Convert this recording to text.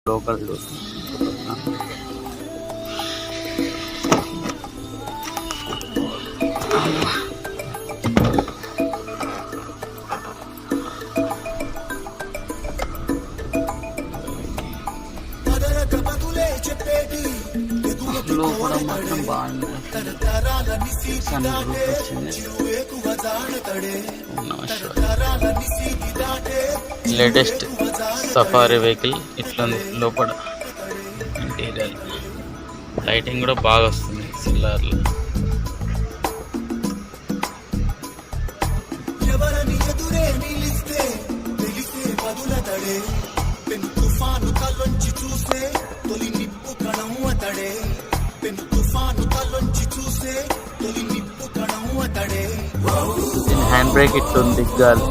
Local లోపల మాత్రం బాగుంది. లేటెస్ట్ సఫారీ వెహికల్ ఇట్లా లోపల ఇంటీరియర్ లైటింగ్ కూడా బాగా వస్తుంది. సిల్లార్లో హ్యాండ్ బ్రేక్ ఇట్లుంది. గాలి